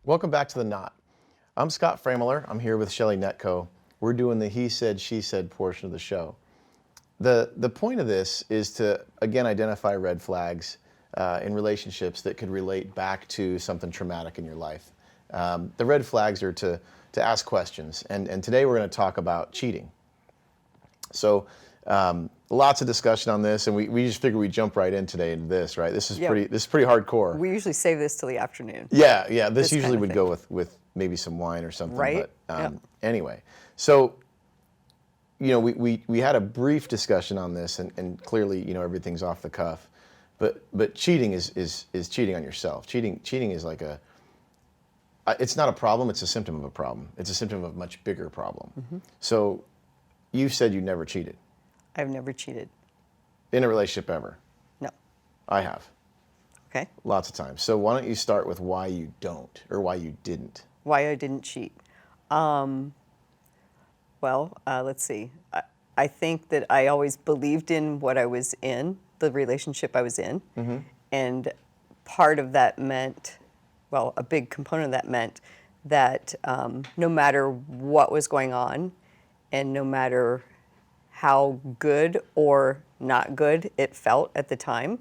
Welcome back to The Knot. I'm Scott Freymuller. I'm here with Shelly Netco. We're doing the he said, she said portion of the show. The point of this is to, again, identify red flags in relationships that could relate back to something traumatic in your life. The red flags are to ask questions, and today we're going to talk about cheating. So lots of discussion on this, and we just figured we'd jump right in today into this, right? This is pretty hardcore. We usually save this till the afternoon. Yeah. This usually would go with maybe some wine or something. Right. But anyway, so we had a brief discussion on this, and clearly everything's off the cuff, but cheating is cheating on yourself. Cheating is like it's not a problem. It's a symptom of a problem. It's a symptom of a much bigger problem. Mm-hmm. So you said you never cheated. I've never cheated. In a relationship ever? No. I have. Okay. Lots of times. So why don't you start with why you don't, or why you didn't? Why I didn't cheat. Let's see. I think that I always believed in what I was in, the relationship I was in. Mm-hmm. And part of that meant, a big component of that meant that no matter what was going on, and no matter how good or not good it felt at the time,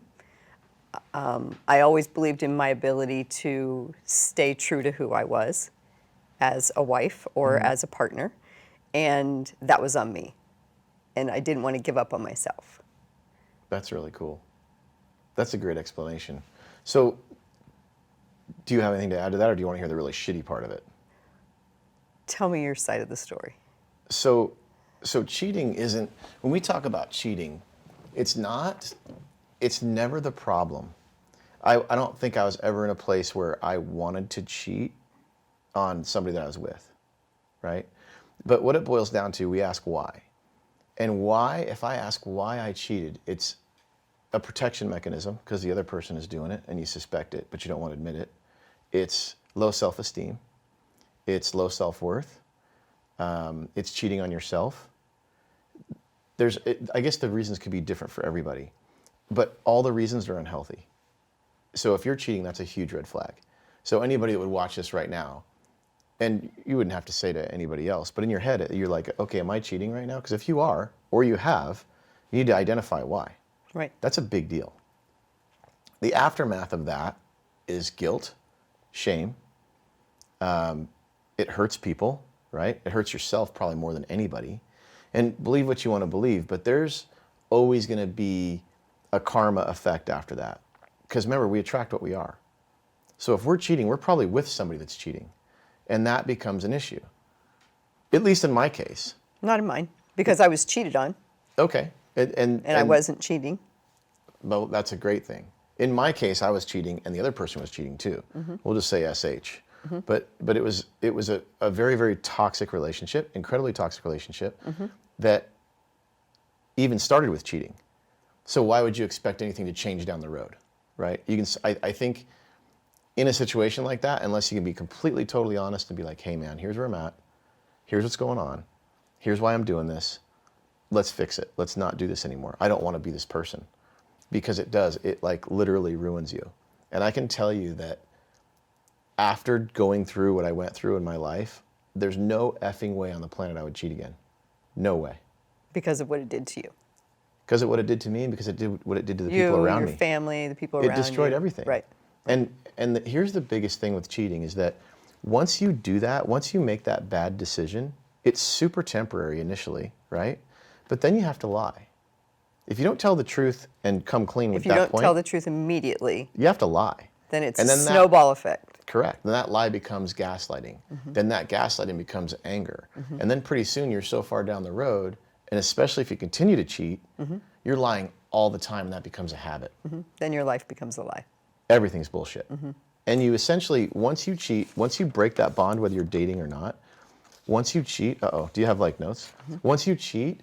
I always believed in my ability to stay true to who I was as a wife or as a partner, and that was on me. And I didn't want to give up on myself. That's really cool. That's a great explanation. So do you have anything to add to that, or do you want to hear the really shitty part of it? Tell me your side of the story. So cheating isn't, when we talk about cheating, it's never the problem. I don't think I was ever in a place where I wanted to cheat on somebody that I was with, right? But what it boils down to, we ask why. And why, if I ask why I cheated, it's a protection mechanism because the other person is doing it and you suspect it, but you don't want to admit it. It's low self-esteem. It's low self-worth. It's cheating on yourself. I guess the reasons could be different for everybody, but all the reasons are unhealthy. So if you're cheating, that's a huge red flag. So anybody that would watch this right now, and you wouldn't have to say to anybody else, but in your head, you're like, okay, am I cheating right now? Because if you are, or you have, you need to identify why. Right. That's a big deal. The aftermath of that is guilt, shame. It hurts people, right? It hurts yourself probably more than anybody. And believe what you want to believe, but there's always going to be a karma effect after that. Because remember, we attract what we are. So if we're cheating, we're probably with somebody that's cheating. And that becomes an issue. At least in my case. Not in mine, because I was cheated on. Okay. And I wasn't cheating. Well, that's a great thing. In my case, I was cheating, and the other person was cheating too. Mm-hmm. We'll just say SH. Mm-hmm. But it was a very, very toxic relationship, incredibly toxic relationship, that even started with cheating. So why would you expect anything to change down the road, right? I think in a situation like that, unless you can be completely, totally honest and be like, hey man, here's where I'm at, here's what's going on, here's why I'm doing this, let's fix it. Let's not do this anymore. I don't want to be this person. Because it like literally ruins you. And I can tell you that after going through what I went through in my life, there's no effing way on the planet I would cheat again. No way. Because of what it did to you. Because of what it did to me, and because it did what it did to the people around me. Your family, the people around you. It destroyed everything. Right. And here's the biggest thing with cheating is that once you do that, once you make that bad decision, it's super temporary initially, right? But then you have to lie. If you don't tell the truth and come clean with that point... If you don't tell the truth immediately... You have to lie. Then it's a snowball effect. Correct. Then that lie becomes gaslighting. Mm-hmm. Then that gaslighting becomes anger. Mm-hmm. And then pretty soon you're so far down the road, and especially if you continue to cheat, you're lying all the time, and that becomes a habit. Mm-hmm. Then your life becomes a lie. Everything's bullshit. Mm-hmm. And you essentially, once you cheat, once you break that bond, whether you're dating or not, once you cheat... do you have like notes? Mm-hmm. Once you cheat...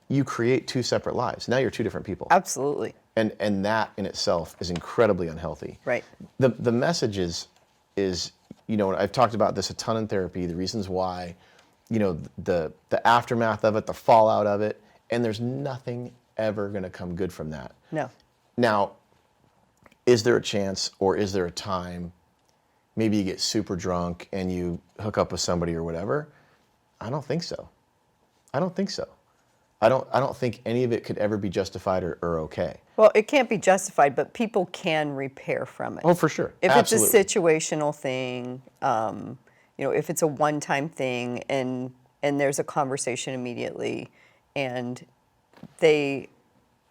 you create two separate lives. Now you're two different people. Absolutely. And that in itself is incredibly unhealthy. Right. The message is, I've talked about this a ton in therapy, the reasons why, the aftermath of it, the fallout of it, and there's nothing ever going to come good from that. No. Now, is there a chance or is there a time maybe you get super drunk and you hook up with somebody or whatever. I don't think so. I don't think so. I don't think any of it could ever be justified or okay. Well, it can't be justified, but people can repair from it. Oh, for sure. If Absolutely. it's a situational thing, if it's a one-time thing and there's a conversation immediately and they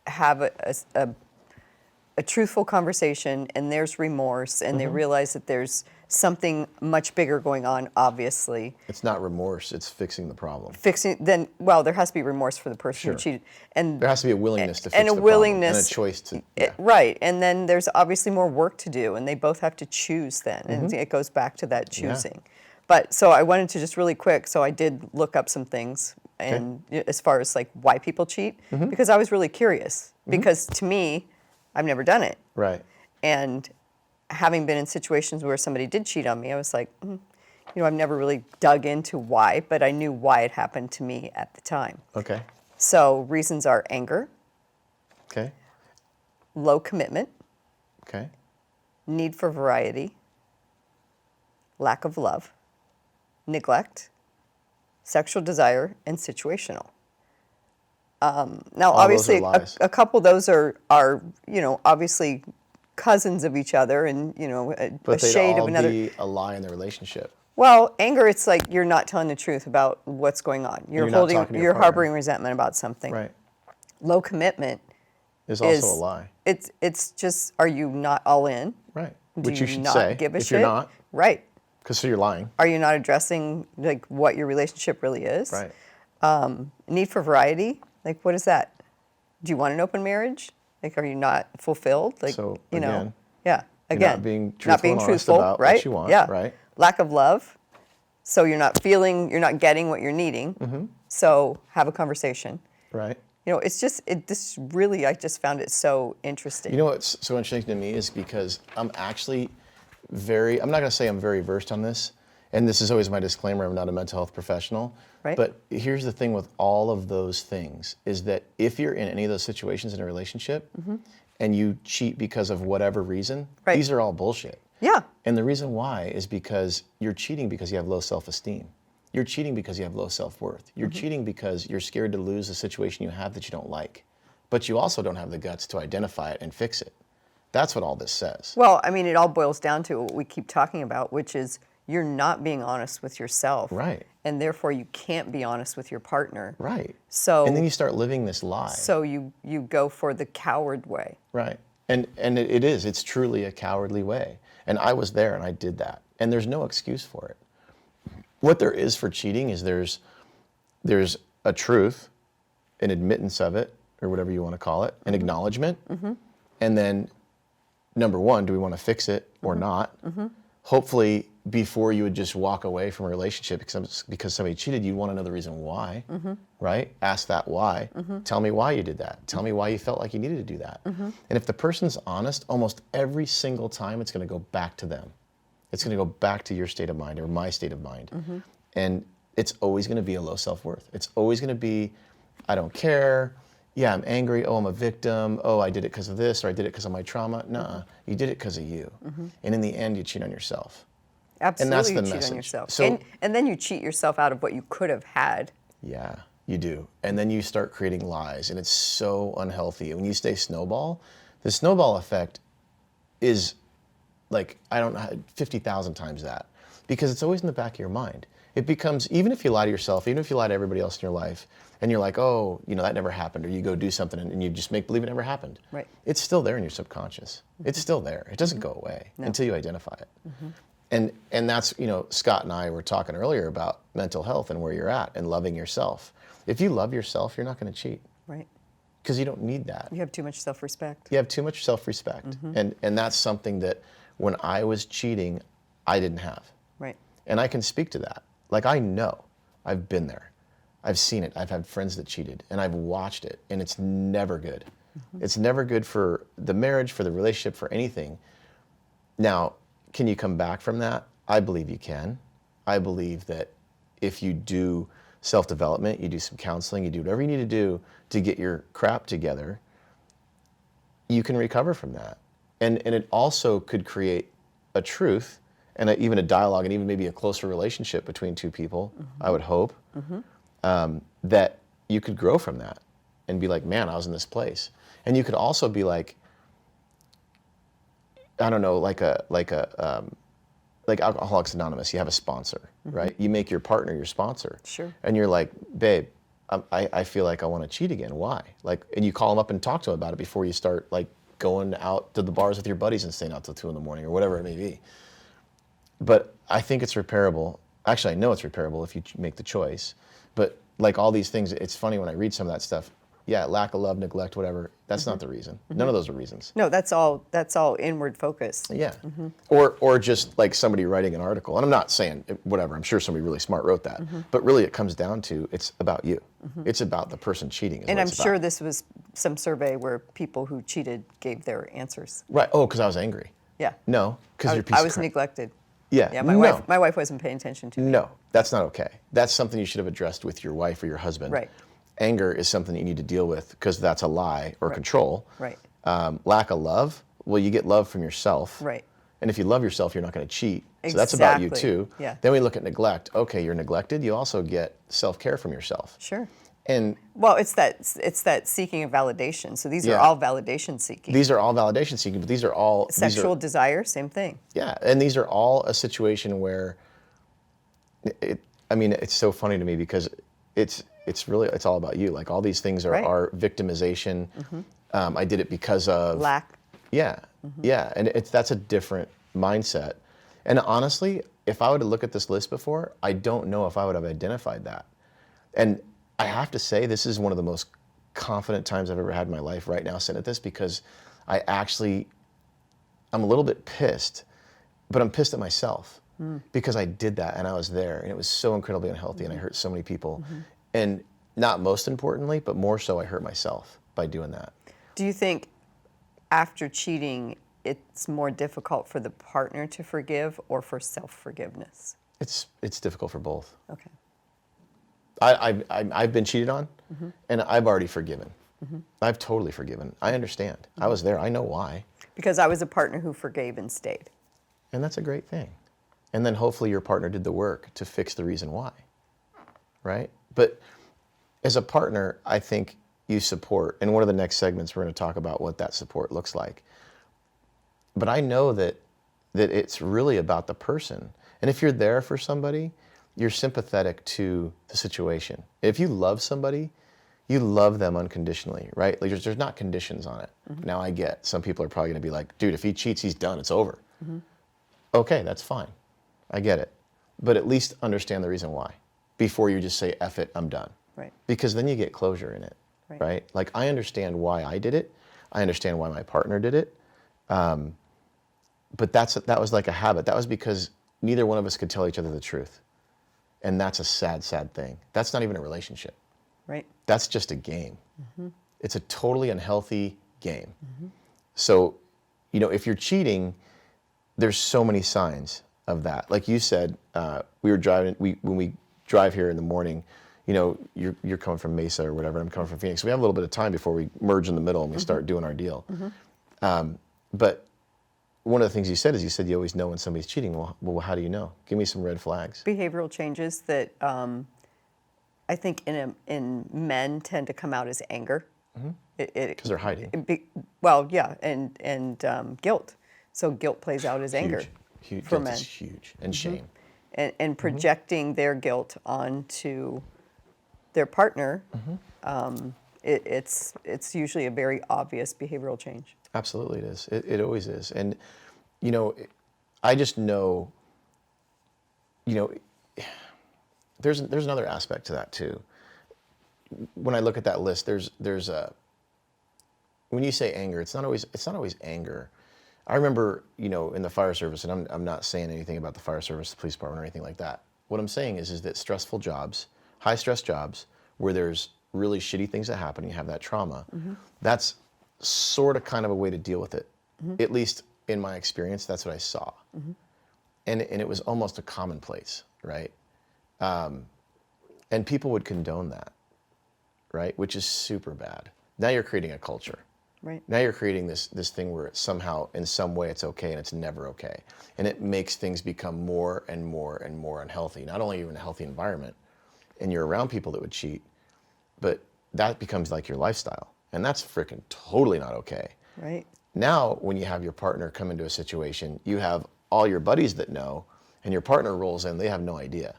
have a truthful conversation and there's remorse and they realize that there's something much bigger going on, obviously. It's not remorse, it's fixing the problem. There has to be remorse for the person who cheated. And there has to be a willingness to fix and the a problem willingness and a choice to, yeah. Right. And then there's obviously more work to do and they both have to choose then. And it goes back to that choosing. But so I wanted to just really quick, so I did look up some things and as far as like why people cheat, because I was really curious. Because to me, I've never done it. Right. And having been in situations where somebody did cheat on me, I was like, I've never really dug into why, but I knew why it happened to me at the time. Okay. So reasons are anger, Okay. low commitment, Okay. need for variety, lack of love, neglect, sexual desire, and situational. Now, All those are obviously, lies. a couple of those are obviously cousins of each other, and a But they'd shade all of another. be a lie in the relationship. Well, anger, it's like you're not telling the truth about what's going on. You're not talking to your you're partner. harboring resentment about something. Right. Low commitment Is also a lie. It's just, are you not all in? Right. Do Which you should not say give a if shit? you're not, Right. because so you're lying. Are you not addressing like what your relationship really is? Right. Need for variety, like what is that? Do you want an open marriage? Like, are you not fulfilled? Like, So, yeah. you're Again, not being truthful and honest truthful, about right? what you want, Yeah. right? Lack of love. So you're not getting what you're needing. So have a conversation. Right. I just found it so interesting. You know what's so interesting to me is because I'm actually I'm not going to say I'm very versed on this, and this is always my disclaimer, I'm not a mental health professional. Right. But here's the thing with all of those things is that if you're in any of those situations in a relationship and you cheat because of whatever reason, Right. these are all bullshit. Yeah. And the reason why is because you're cheating because you have low self-esteem. You're cheating because you have low self-worth. You're cheating because you're scared to lose a situation you have that you don't like. But you also don't have the guts to identify it and fix it. That's what all this says. Well, I mean, it all boils down to what we keep talking about, which is you're not being honest with yourself. Right. And therefore you can't be honest with your partner. Right. So and then you start living this lie. So you go for the coward way. Right. And it's truly a cowardly way. And I was there and I did that. And there's no excuse for it. What there is for cheating is there's a truth, an admittance of it, or whatever you want to call it, an acknowledgement. And then number one, do we want to fix it or not? Hopefully before you would just walk away from a relationship because somebody cheated, you want to know the reason why, right? Ask that why. Tell me why you did that. Tell me why you felt like you needed to do that. And if the person's honest, almost every single time it's going to go back to them. It's going to go back to your state of mind or my state of mind. And it's always going to be a low self-worth. It's always going to be, I don't care. Yeah, I'm angry. Oh, I'm a victim. Oh, I did it because of this or I did it because of my trauma. Nuh-uh. You did it because of you. And in the end, you cheat on yourself. Absolutely, and that's the you cheat message. on yourself. So, and then you cheat yourself out of what you could have had. Yeah, you do. And then you start creating lies, and it's so unhealthy. And when you stay snowball, the snowball effect is like, 50,000 times that. Because it's always in the back of your mind. It becomes, even if you lie to yourself, even if you lie to everybody else in your life, and you're like, oh, that never happened, or you go do something and you just make believe it never happened. Right. It's still there in your subconscious. It's still there. It doesn't go away until you identify it. And that's, Scott and I were talking earlier about mental health and where you're at and loving yourself. If you love yourself, you're not going to cheat. Right. Because you don't need that. You have too much self-respect. You have too much self-respect. And that's something that when I was cheating, I didn't have. Right. And I can speak to that. Like, I know. I've been there. I've seen it. I've had friends that cheated, and I've watched it, and it's never good. It's never good for the marriage, for the relationship, for anything. Now, can you come back from that? I believe you can. I believe that if you do self-development, you do some counseling, you do whatever you need to do to get your crap together, you can recover from that. And it also could create a truth and even a dialogue and even maybe a closer relationship between two people, I would hope, that you could grow from that and be like, man, I was in this place. And you could also be like, I don't know, like Alcoholics Anonymous, you have a sponsor, right? You make your partner your sponsor. Sure. And you're like, babe, I feel like I want to cheat again. Why? Like, and you call them up and talk to them about it before you start like going out to the bars with your buddies and staying out till 2 a.m. or whatever it may be. But I think it's repairable. Actually, I know it's repairable if you make the choice. But like all these things, it's funny when I read some of that stuff. Yeah, lack of love, neglect, whatever. That's not the reason. None of those are reasons. No, that's all inward focus. Yeah. Or just like somebody writing an article. And I'm not saying whatever. I'm sure somebody really smart wrote that. But really, it comes down to it's about you. It's about the person cheating. And I'm sure this was some survey where people who cheated gave their answers. Right. Oh, because I was angry. Yeah. No, because you're a piece I of was crap. neglected. Yeah. Yeah. No. My wife wasn't paying attention to me. No, that's not okay. That's something you should have addressed with your wife or your husband. Right. Anger is something that you need to deal with because that's a lie or control. Right. Lack of love, well, you get love from yourself. Right. And if you love yourself, you're not going to cheat. Exactly. So that's about you too. Yeah. Then we look at neglect. Okay, you're neglected. You also get self-care from yourself. Sure. And Well, it's that seeking of validation. So these are Yeah. all validation seeking. these are all validation seeking, but these are all Sexual desire, same thing. Yeah, and these are all a situation where it's so funny to me because it's all about you. Like all these things are, Right. are victimization. I did it because of Lack. Yeah, yeah, and that's a different mindset. And honestly, if I would have looked at this list before, I don't know if I would have identified that. And I have to say, this is one of the most confident times I've ever had in my life right now sitting at this because I'm a little bit pissed, but I'm pissed at myself because I did that and I was there and it was so incredibly unhealthy and I hurt so many people. And not most importantly, but more so I hurt myself by doing that. Do you think after cheating, it's more difficult for the partner to forgive or for self-forgiveness? It's difficult for both. Okay. I've been cheated on and I've already forgiven. I've totally forgiven. I understand. I was there. I know why. Because I was a partner who forgave and stayed. And that's a great thing. And then hopefully your partner did the work to fix the reason why, right? But as a partner, I think you support, and one of the next segments we're going to talk about what that support looks like. But I know that it's really about the person. And if you're there for somebody, you're sympathetic to the situation. If you love somebody, you love them unconditionally, right? Like there's not conditions on it. Now I get some people are probably going to be like, dude, if he cheats, he's done. It's over. Okay, that's fine. I get it. But at least understand the reason why before you just say, F it, I'm done. Right. Because then you get closure in it, right? Like I understand why I did it. I understand why my partner did it. But that was like a habit. That was because neither one of us could tell each other the truth. And that's a sad, sad thing. That's not even a relationship. Right. That's just a game. It's a totally unhealthy game. So, if you're cheating, there's so many signs of that. Like you said, we were driving, when we drive here in the morning, you're coming from Mesa or whatever, I'm coming from Phoenix. So we have a little bit of time before we merge in the middle and we start doing our deal. But one of the things you said is you always know when somebody's cheating. Well, how do you know? Give me some red flags. Behavioral changes that I think in men tend to come out as anger. Because they're hiding. And guilt. So guilt plays out as anger Huge. for Guilt men. is huge. And shame. And projecting their guilt onto their partner, it's usually a very obvious behavioral change. Absolutely it is. It always is. And, I just know, there's another aspect to that too. When I look at that list, there's a, when you say anger, it's not always anger. I remember, in the fire service, and I'm not saying anything about the fire service, the police department, or anything like that. What I'm saying is that stressful jobs, high stress jobs, where there's really shitty things that happen, you have that trauma, that's sort of kind of a way to deal with it. At least in my experience, that's what I saw. And it was almost a commonplace, right? And people would condone that, right? Which is super bad. Now you're creating a culture. Right. Now you're creating this thing where it's somehow, in some way, it's okay and it's never okay. And it makes things become more and more and more unhealthy. Not only are you in a healthy environment and you're around people that would cheat, but that becomes like your lifestyle. And that's freaking totally not okay. Right. Now, when you have your partner come into a situation, you have all your buddies that know, and your partner rolls in, they have no idea.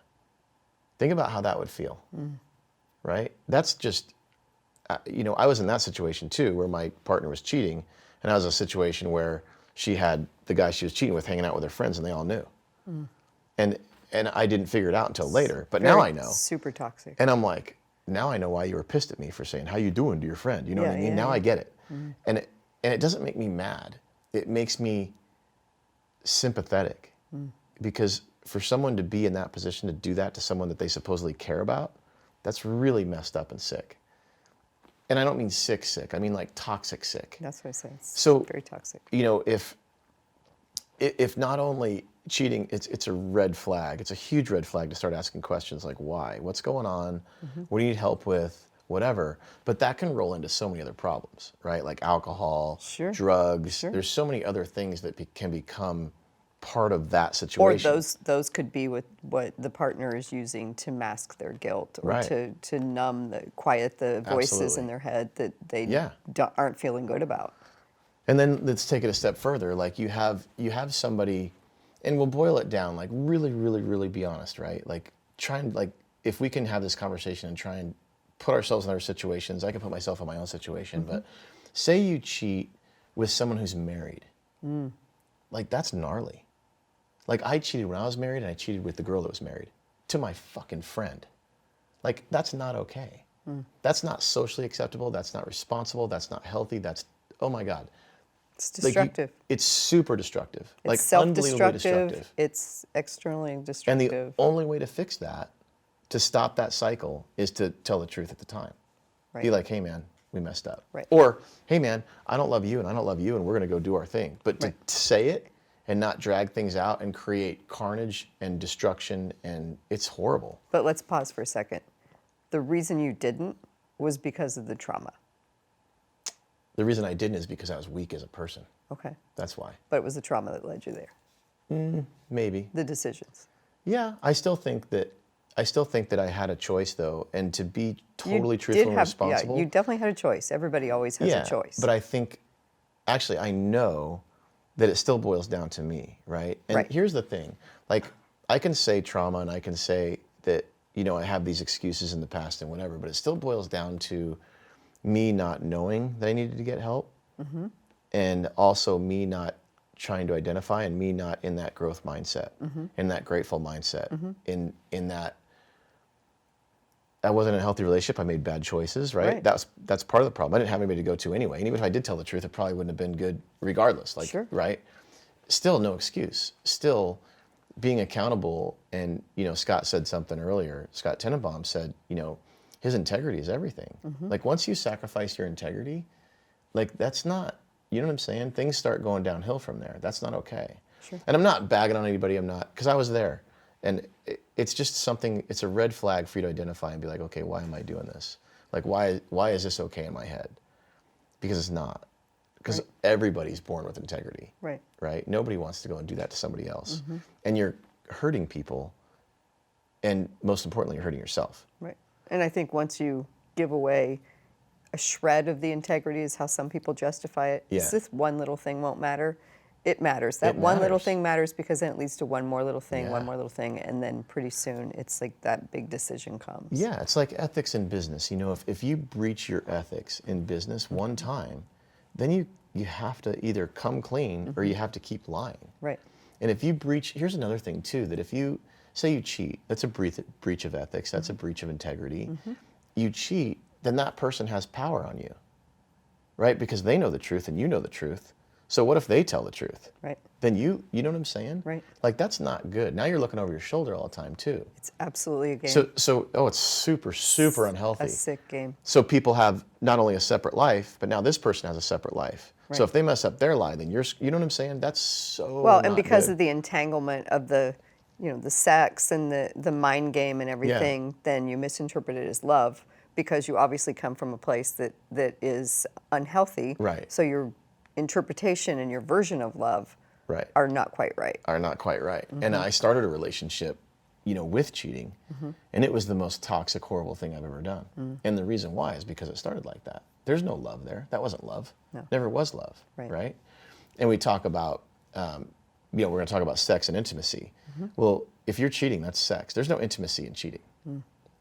Think about how that would feel, right? That's just, I was in that situation too, where my partner was cheating, and I was in a situation where she had the guy she was cheating with hanging out with her friends, and they all knew. And I didn't figure it out until later, but now I know. Super toxic. And I'm like, now I know why you were pissed at me for saying, how you doing to your friend? You know what I mean? Yeah, Now yeah. I get it. And it doesn't make me mad. It makes me sympathetic. Because for someone to be in that position to do that to someone that they supposedly care about, that's really messed up and sick. And I don't mean sick. I mean like toxic sick. That's what I say. It's So, very toxic. If not only cheating, it's a red flag. It's a huge red flag to start asking questions like why, what's going on, what do you need help with, whatever. But that can roll into so many other problems, right? Like alcohol, Sure. drugs. Sure. There's so many other things that can become part of that Or situation. those could be with what the partner is using to mask their guilt, or Right. to numb quiet the voices Absolutely. in their head that they Yeah. aren't feeling good about. And then let's take it a step further. Like you have somebody, and we'll boil it down, like really, really, really be honest, right? Like try and like, if we can have this conversation and try and put ourselves in other situations, I can put myself in my own situation, but say you cheat with someone who's married. Like that's gnarly. Like I cheated when I was married, and I cheated with the girl that was married to my fucking friend. Like that's not okay. That's not socially acceptable. That's not responsible. That's not healthy. That's, oh my God. It's Like destructive. it's super destructive. It's Like unbelievably self-destructive. destructive. It's externally And destructive. the only way to fix that, to stop that cycle, is to tell the truth at the time. Right. Be like, hey man, we messed up. Right. Or, hey man, I don't love you and I don't love you and we're gonna go do our thing. But to say it and not drag things out and create carnage and destruction, and it's horrible. But let's pause for a second. The reason you didn't was because of the trauma. The reason I didn't is because I was weak as a person. Okay. That's why. But it was the trauma that led you there. Maybe. The decisions. Yeah, I still think that I had a choice though, and to be totally You truthful did and have, responsible. Yeah, you definitely had a choice. Everybody always has a choice. But I think, actually, I know that it still boils down to me, right? And Right. here's the thing. Like, I can say trauma and I can say that, I have these excuses in the past and whatever, but it still boils down to me not knowing that I needed to get help. And also me not trying to identify, and me not in that growth mindset, in that grateful mindset, in that I wasn't in a healthy relationship. I made bad choices, right? Right. That's part of the problem. I didn't have anybody to go to anyway. And even if I did tell the truth, it probably wouldn't have been good regardless. Like, Sure. right? Still no excuse. Still being accountable. And, Scott said something earlier. Scott Tenenbaum said, his integrity is everything. Like once you sacrifice your integrity, like that's not, you know what I'm saying? Things start going downhill from there. That's not okay. Sure. And I'm not bagging on anybody. I'm not, because I was there. And it's just something, it's a red flag for you to identify and be like, okay, why am I doing this? Like, why is this okay in my head? Because it's not. Because everybody's born with integrity. Right. Right? Nobody wants to go and do that to somebody else. And you're hurting people. And most importantly, you're hurting yourself. Right. And I think once you give away a shred of the integrity, is how some people justify it. Yeah. This one little thing won't matter. It matters. That It one little matters. thing matters because then it leads to one more little thing, Yeah. one more little thing, and then pretty soon it's like that big decision comes. Yeah, it's like ethics in business. If you breach your ethics in business one time, then you have to either come clean or you have to keep lying. Right. And if you breach, here's another thing too, that if you say you cheat, that's a breach of ethics, that's a breach of integrity. You cheat, then that person has power on you, right? Because they know the truth and you know the truth. So what if they tell the truth? Right. Then you know what I'm saying? Right. Like that's not good. Now you're looking over your shoulder all the time too. It's absolutely a game. So it's super, super unhealthy. A sick game. So people have not only a separate life, but now this person has a separate life. Right. So if they mess up their lie, then you know what I'm saying? That's so Well, and not because good. of the entanglement of the the sex and the mind game and everything, then you misinterpret it as love. because you obviously come from a place that is unhealthy. Right. So your interpretation and your version of love Right. are not quite right. Are not quite right. And I started a relationship, with cheating, and it was the most toxic, horrible thing I've ever done. And the reason why is because it started like that. There's no love there. That wasn't love. No. Never was love. Right. And we talk about, we're going to talk about sex and intimacy. Well, if you're cheating, that's sex. There's no intimacy in cheating.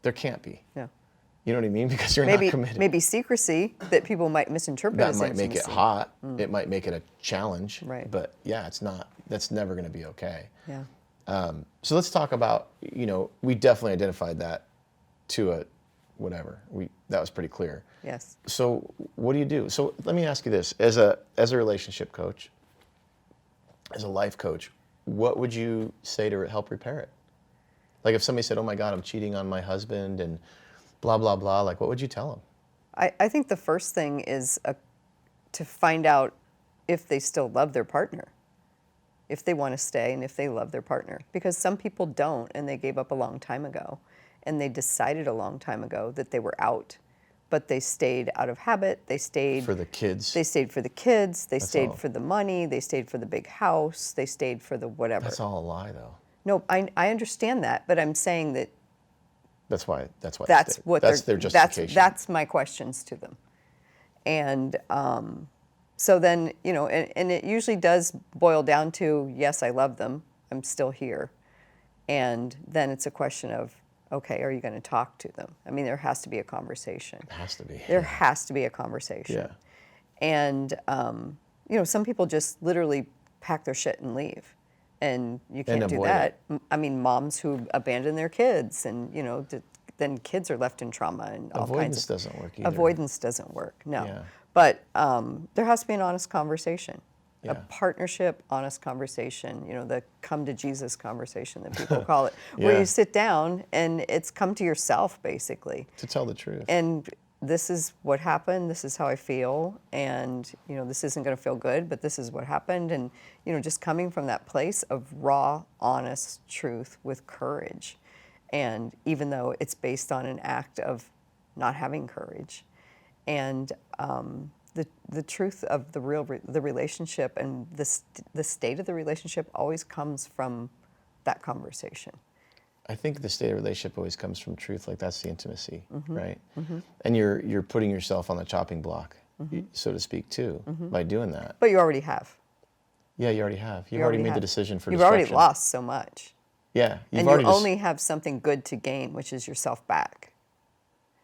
There can't be. Yeah. You know what I mean? Because you're Maybe not committed. maybe secrecy that people might misinterpret That as might make it intimacy. hot. It might make it a challenge. Right. But yeah, it's not. That's never going to be okay. Yeah. So let's talk about, we definitely identified that to a whatever. That was pretty clear. Yes. So what do you do? So let me ask you this. As a relationship coach, as a life coach, what would you say to help repair it? Like if somebody said, oh my God, I'm cheating on my husband and blah, blah, blah, like what would you tell them? I think the first thing is to find out if they still love their partner, if they want to stay and if they love their partner. Because some people don't, and they gave up a long time ago, and they decided a long time ago that they were out, but they stayed out of habit. They stayed For the kids. They stayed for the kids. They stayed all. for the money. They stayed for the big house. They stayed for the whatever. That's all a lie though. No, I understand that, but I'm saying that That's why. That's what that's they're, their justification. That's my questions to them, and so then and it usually does boil down to yes, I love them, I'm still here, and then it's a question of okay, are you going to talk to them? I mean, there has to be a conversation. It has to be. There has to be a conversation. Yeah. And some people just literally pack their shit and leave. And you can't do avoid that. it. I mean, moms who abandon their kids, and then kids are left in trauma and all Avoidance kinds of. doesn't work either. Avoidance doesn't work. No. Yeah. But there has to be an honest conversation, a Yeah. partnership, honest conversation. The come to Jesus conversation that people call it, where Yeah. you sit down and it's come to yourself basically. To tell the truth. And this is what happened, this is how I feel, and this isn't going to feel good, but this is what happened, and just coming from that place of raw, honest truth with courage. And even though it's based on an act of not having courage, and the truth of the relationship and the state of the relationship always comes from that conversation. I think the state of relationship always comes from truth. Like that's the intimacy, right? And you're putting yourself on the chopping block, so to speak, too, by doing that. But you already have. Yeah, you already have. You've already made have. the decision for You've destruction. already lost so much. Yeah, And you only have something good to gain, which is yourself back,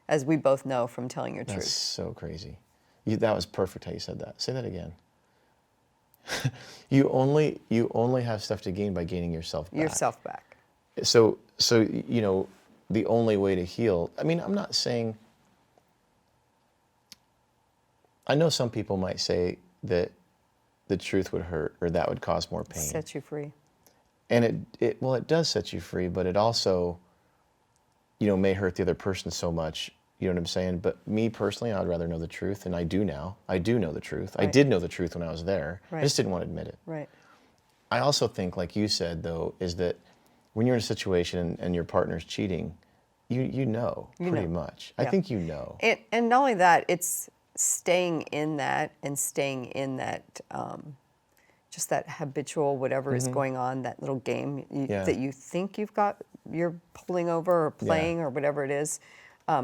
as we both know from telling your That's truth. so crazy. That was perfect how you said that. Say that again. You only have stuff to gain by gaining yourself back. Yourself back. So the only way to heal. I mean, I'm not saying. I know some people might say that the truth would hurt or that would cause more pain. Set you free. And it does set you free, but it also, may hurt the other person so much. You know what I'm saying? But me personally, I'd rather know the truth, and I do now. I do know the truth. I Right. did know the truth when I was there. I Right. just didn't want to admit it. Right. I also think, like you said, though, is that when you're in a situation and your partner's cheating, you know pretty much. I Yeah. think you know. And not only that, it's staying in that just that habitual whatever is going on, that little game Yeah. that you think you're pulling over or playing or whatever it is.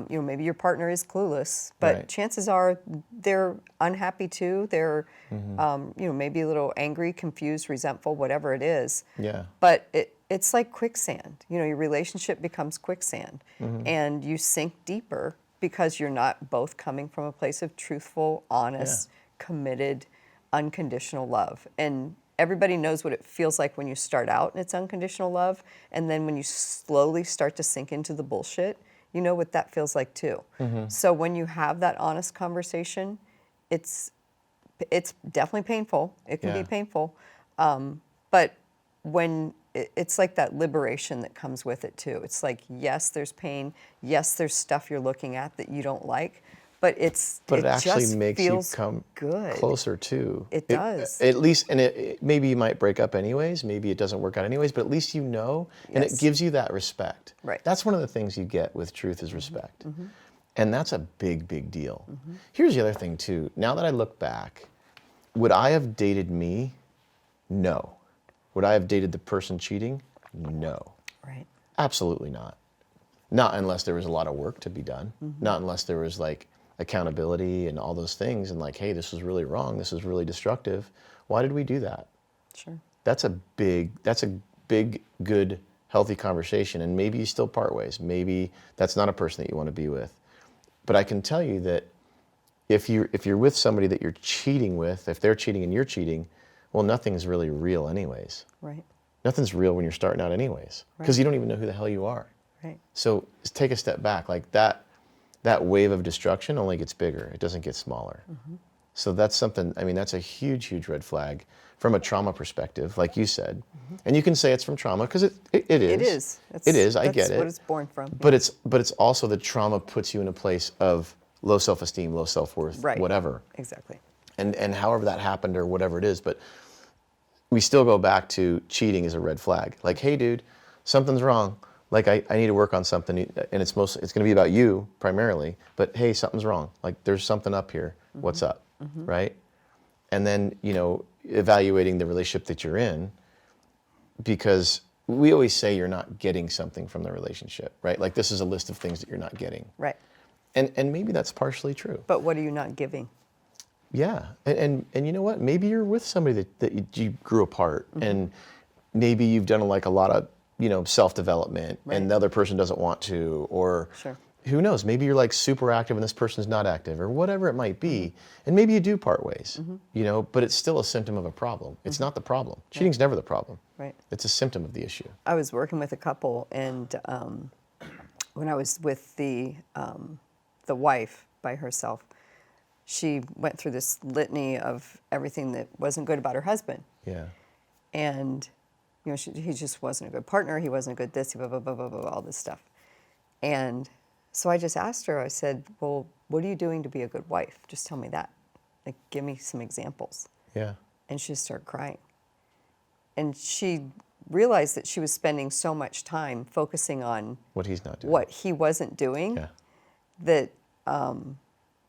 Maybe your partner is clueless, but Right. chances are they're unhappy too. They're, maybe a little angry, confused, resentful, whatever it is. Yeah. But it's like quicksand. Your relationship becomes quicksand, and you sink deeper because you're not both coming from a place of truthful, honest, committed, unconditional love. And everybody knows what it feels like when you start out and it's unconditional love, and then when you slowly start to sink into the bullshit, you know what that feels like too. So when you have that honest conversation, it's definitely painful. It can Yeah. be painful, but when it's like that liberation that comes with it too. It's like, yes, there's pain. Yes, there's stuff you're looking at that you don't like, but it actually just makes you feels come good. closer to. It does. At least, and maybe you might break up anyways. Maybe it doesn't work out anyways, but at least you know, and it Yes. gives you that respect. Right. That's one of the things you get with truth is respect. And that's a big, big deal. Here's the other thing too. Now that I look back, would I have dated me? No. Would I have dated the person cheating? No. Right. Absolutely not. Not unless there was a lot of work to be done. Not unless there was like accountability and all those things and like, hey, this was really wrong. This is really destructive. Why did we do that? Sure. That's a big, good, healthy conversation. And maybe you still part ways. Maybe that's not a person that you want to be with. But I can tell you that if you're with somebody that you're cheating with, if they're cheating and you're cheating, well, nothing's really real anyways. Right. Nothing's real when you're starting out anyways, because you don't even know who the hell you are. Right. So just take a step back. Like that wave of destruction only gets bigger. It doesn't get smaller. So that's something, I mean, that's a huge, huge red flag from a trauma perspective, like you said. And you can say it's from trauma because it is. It is. It is. I get it. That's what it's born from. But it's also the trauma puts you in a place of low self-esteem, low self-worth, Right. whatever. Exactly. And however that happened or whatever it is, but we still go back to cheating is a red flag. Like, hey, dude, something's wrong. Like, I need to work on something, and it's going to be about you primarily. But hey, something's wrong. Like, there's something up here. What's up, right? And then evaluating the relationship that you're in, because we always say you're not getting something from the relationship, right? Like, this is a list of things that you're not getting, Right. and maybe that's partially true. But what are you not giving? Yeah, and you know what? Maybe you're with somebody that you grew apart, and maybe you've done like a lot of self-development, and the other person doesn't want to, or Sure. who knows? Maybe you're like super active and this person's not active, or whatever it might be, and maybe you do part ways, but it's still a symptom of a problem. It's not the problem. Cheating's never the problem. Right. It's a symptom of the issue. I was working with a couple, and when I was with the wife by herself, she went through this litany of everything that wasn't good about her husband. Yeah. And, he just wasn't a good partner. He wasn't a good this, blah, blah, blah, blah, blah, all this stuff. And so I just asked her, I said, well, what are you doing to be a good wife? Just tell me that. Like, give me some examples. Yeah. And she started crying. And she realized that she was spending so much time focusing on What he's not doing. what he wasn't doing, Yeah. that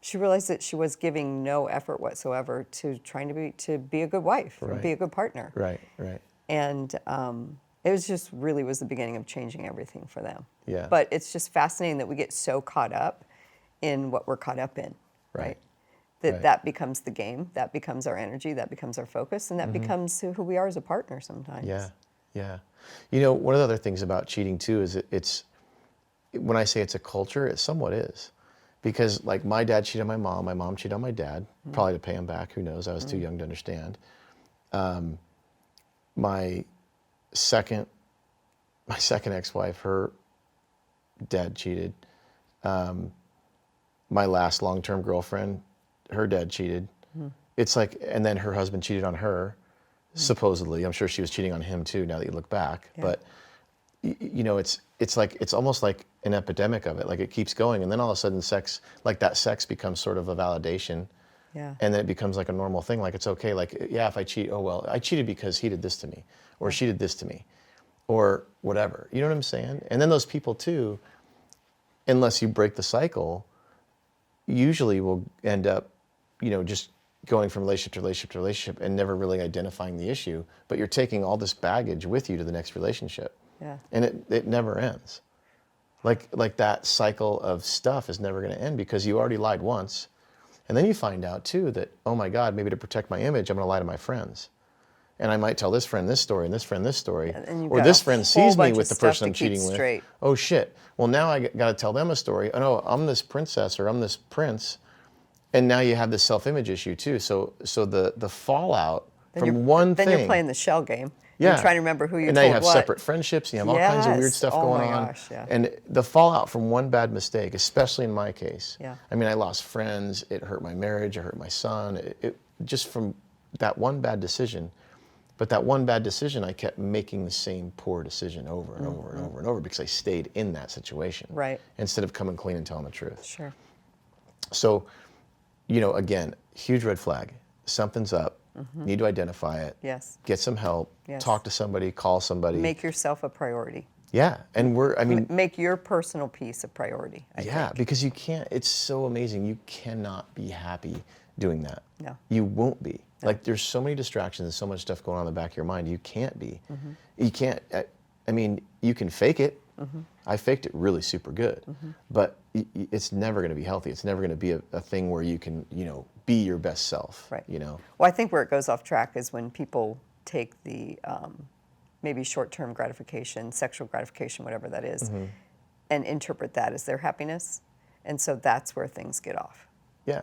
she realized that she was giving no effort whatsoever to trying to be a good wife, or Right. be a good partner. Right. Right. And it was just really was the beginning of changing everything for them. Yeah. But it's just fascinating that we get so caught up in what we're caught up in, Right. That becomes the game, that becomes our energy, that becomes our focus, and that becomes who we are as a partner sometimes. Yeah, yeah. One of the other things about cheating too is it's when I say it's a culture, it somewhat is. Because like my dad cheated on my mom cheated on my dad, probably to pay him back, who knows, I was too young to understand. My second ex-wife, her dad cheated. My last long-term girlfriend, her dad cheated. It's like, and then her husband cheated on her, supposedly. I'm sure she was cheating on him too, now that you look back. Yeah. But it's almost like an epidemic of it. Like it keeps going, and then all of a sudden sex becomes sort of a validation. Yeah. And then it becomes like a normal thing. Like it's okay. Like, yeah, if I cheat, oh well, I cheated because he did this to me, or she did this to me, or whatever. You know what I'm saying? And then those people too, unless you break the cycle, usually will end up, just going from relationship to relationship to relationship and never really identifying the issue. But you're taking all this baggage with you to the next relationship. Yeah. And it never ends. Like that cycle of stuff is never going to end because you already lied once. And then you find out too that, oh my God, maybe to protect my image, I'm going to lie to my friends. And I might tell this friend this story and this friend this story. And you've or got this a friend whole sees me bunch with of the stuff person to I'm keep cheating straight. with. Oh shit. Well, now I got to tell them a story. Oh no, I'm this princess or I'm this prince. And now you have this self-image issue too. So the fallout from one thing. Then you're playing the shell game. Yeah. You're trying to remember who you and told now you have what. separate friendships, and you have all kinds of weird Yes. stuff Oh going my on. gosh, yeah. And the fallout from one bad mistake, especially in my case. Yeah. I mean, I lost friends, it hurt my marriage, it hurt my son, it just from that one bad decision. But that one bad decision, I kept making the same poor decision over and over and over and over because I stayed in that situation. Right. Instead of coming clean and telling the truth. Sure. So, again, huge red flag. Something's up. Need to identify it. Yes. Get some help. Yes. Talk to somebody. Call somebody. Make yourself a priority. Yeah, and I mean, Make your personal peace a priority. I think. because you can't, it's so amazing. You cannot be happy doing that. No. You won't be. No. Like, there's so many distractions and so much stuff going on in the back of your mind. You can't be. You can't, I mean, you can fake it. I faked it really super good, but it's never going to be healthy. It's never going to be a thing where you can, be your best self. Right. Well, I think where it goes off track is when people take the maybe short-term gratification, sexual gratification, whatever that is, and interpret that as their happiness. And so that's where things get off. Yeah.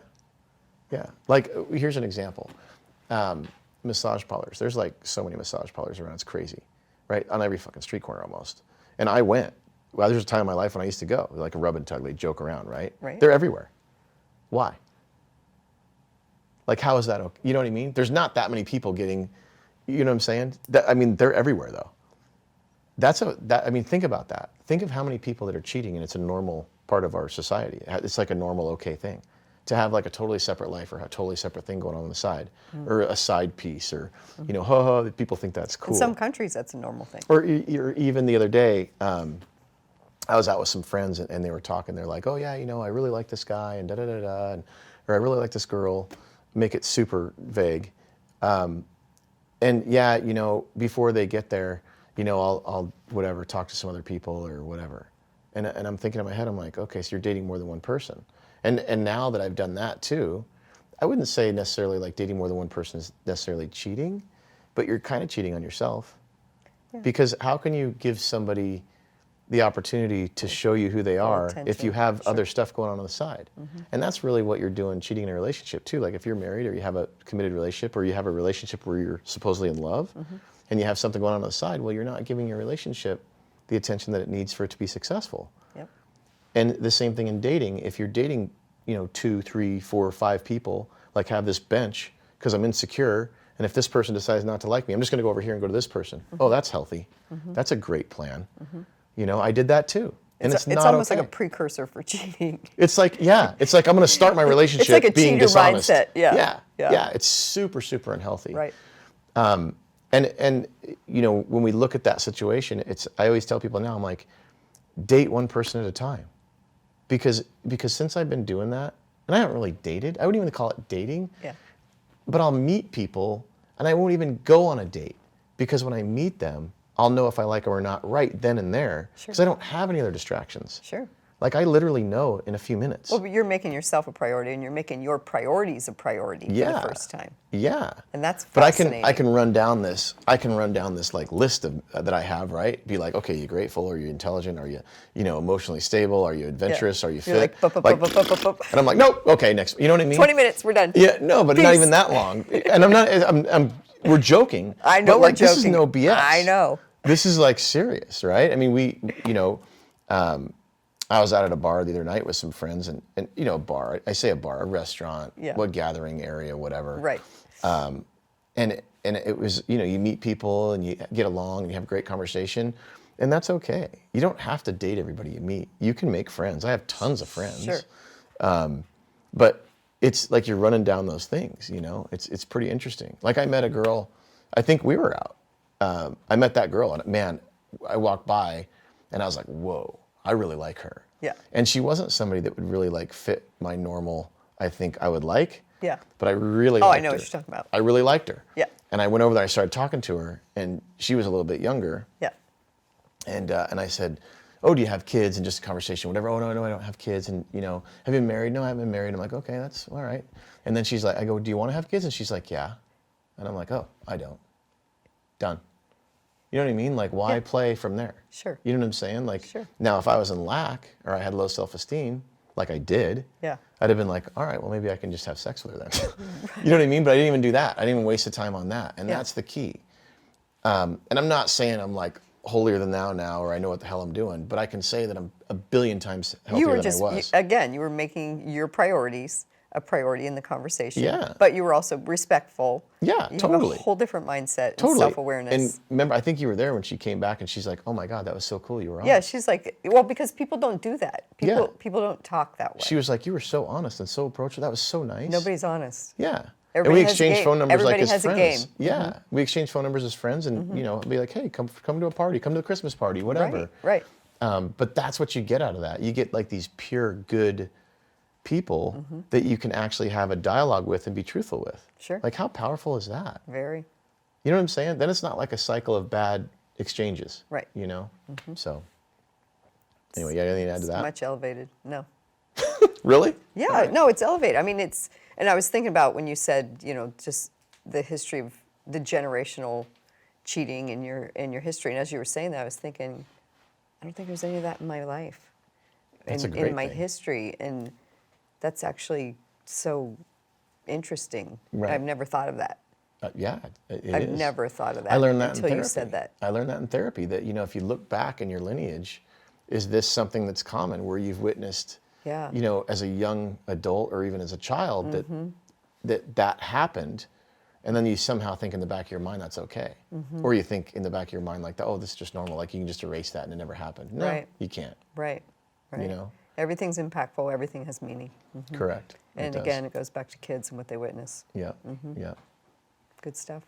Yeah. Like, here's an example. Massage parlors. There's like so many massage parlors around. It's crazy, right? On every fucking street corner almost. And I went. Well, there was a time in my life when I used to go, like a rub and tug. They joke around, right? Right. They're everywhere. Why? Like, how is that okay? You know what I mean? There's not that many people getting, you know what I'm saying? I mean, they're everywhere though. I mean, think about that. Think of how many people that are cheating and it's a normal part of our society. It's like a normal, okay thing. To have like a totally separate life or a totally separate thing going on the side, or a side piece, or people think that's cool. In some countries, that's a normal thing. Or even the other day, I was out with some friends and they were talking. They're like, "Oh yeah, I really like this guy and da da da da," or "I really like this girl." Make it super vague, and yeah, before they get there, I'll whatever talk to some other people or whatever, and I'm thinking in my head, I'm like, okay, so you're dating more than one person. And now that I've done that too, I wouldn't say necessarily like dating more than one person is necessarily cheating, but you're kind of cheating on yourself. Yeah. Because how can you give somebody the opportunity to show you who they are if you have other stuff going on the side? And that's really what you're doing, cheating in a relationship too. Like if you're married or you have a committed relationship or you have a relationship where you're supposedly in love and you have something going on the side, well, you're not giving your relationship the attention that it needs for it to be successful. Yep. And the same thing in dating. If you're dating, 2, 3, 4, 5 people, like have this bench because I'm insecure, and if this person decides not to like me, I'm just going to go over here and go to this person. Oh, that's healthy. That's a great plan. I did that too. And it's not almost okay. like a precursor for cheating. It's like, it's like I'm going to start my relationship it's like a being cheater dishonest. mindset. Yeah. It's super, super unhealthy. Right. And when we look at that situation, I always tell people now, I'm like, date one person at a time. Because since I've been doing that, and I haven't really dated, I wouldn't even call it dating. Yeah. But I'll meet people and I won't even go on a date, because when I meet them, I'll know if I like them or not right then and there, because I don't have any other distractions. Sure. Like I literally know in a few minutes. Well, but you're making yourself a priority, and you're making your priorities a priority for the first time. Yeah. And that's But fascinating. I can run down this like list of that I have, right? Be like, okay, you grateful? Are you intelligent? Are you emotionally stable? Are you adventurous? Are you fit? You're like, and I'm like, nope. Okay, next. You know what I mean? 20 minutes, we're done. Yeah, no, but Peace. not even that long. And I'm not. We're joking. I know. But we're like, joking. this is no BS. I know. This is like serious, right? I mean, I was out at a bar the other night with some friends, and a bar. I say a bar, a restaurant, what gathering area, whatever. Right. And it was, you meet people and you get along and you have a great conversation, and that's okay. You don't have to date everybody you meet. You can make friends. I have tons of friends. Sure. But it's like you're running down those things. It's pretty interesting. Like I met a girl. I think we were out. I met that girl, and man, I walked by, and I was like, whoa. I really like her. Yeah. And she wasn't somebody that would really like fit my normal, I think I would like. Yeah. But I really liked her. Oh, I know what you're talking about. I really liked her. Yeah. And I went over there, I started talking to her, and she was a little bit younger. Yeah. And I said, oh, do you have kids? And just a conversation, whatever. Oh, no, I don't have kids. And, have you been married? No, I haven't been married. I'm like, okay, that's all right. And then she's like, I go, do you want to have kids? And she's like, yeah. And I'm like, oh, I don't. Done. You know what I mean? Like, why play from there? Sure. You know what I'm saying? Like, now if I was in lack or I had low self-esteem, like I did, I'd have been like, all right, well, maybe I can just have sex with her then. You know what I mean? But I didn't even do that. I didn't even waste the time on that. And that's the key. And I'm not saying I'm like holier than thou now, or I know what the hell I'm doing, but I can say that I'm a billion times healthier than I was. You were making your priorities a priority in the conversation. Yeah. But you were also respectful. Yeah, you totally. have a whole different mindset and self-awareness. And remember, I think you were there when she came back and she's like, oh my God, that was so cool. You were honest. Yeah, she's like, well, because people don't do that. People don't talk that way. She was like, you were so honest and so approachable. That was so nice. Nobody's honest. Yeah. And we has a exchange game. phone numbers Everybody like as has a friends. game. Yeah, we exchange phone numbers as friends, and you know, be like, hey, come to a party, come to a Christmas party, whatever. Right. But that's what you get out of that. You get like these pure good people that you can actually have a dialogue with and be truthful with. Sure. Like, how powerful is that? Very. You know what I'm saying? Then it's not like a cycle of bad exchanges. Right. You know? So, anyway, you got anything to add to that? Much elevated. No. Really? Yeah, All right. no, it's elevated. I mean, and I was thinking about when you said, you know, just the history of the generational cheating in your history. And as you were saying that, I was thinking, I don't think there's any of that in my life, That's a great in my thing. history. And that's actually so interesting. Right. I've never thought of that. Yeah, it I've is. never thought of that I learned that until in you therapy. said that. I learned that in therapy, that, you know, if you look back in your lineage, is this something that's common where you've witnessed, Yeah. you know, as a young adult or even as a child that happened, and then you somehow think in the back of your mind that's okay. Or you think in the back of your mind like, oh, this is just normal, like you can just erase that and it never happened. No, Right. you can't. Right. You know? Everything's impactful. Everything has meaning. Correct. And It does. again, it goes back to kids and what they witness. Yeah, yeah. Good stuff.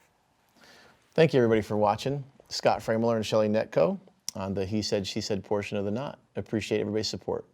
Thank you, everybody, for watching. Scott Freymuller and Shelley Netco on the He Said, She Said portion of the Knot. Appreciate everybody's support.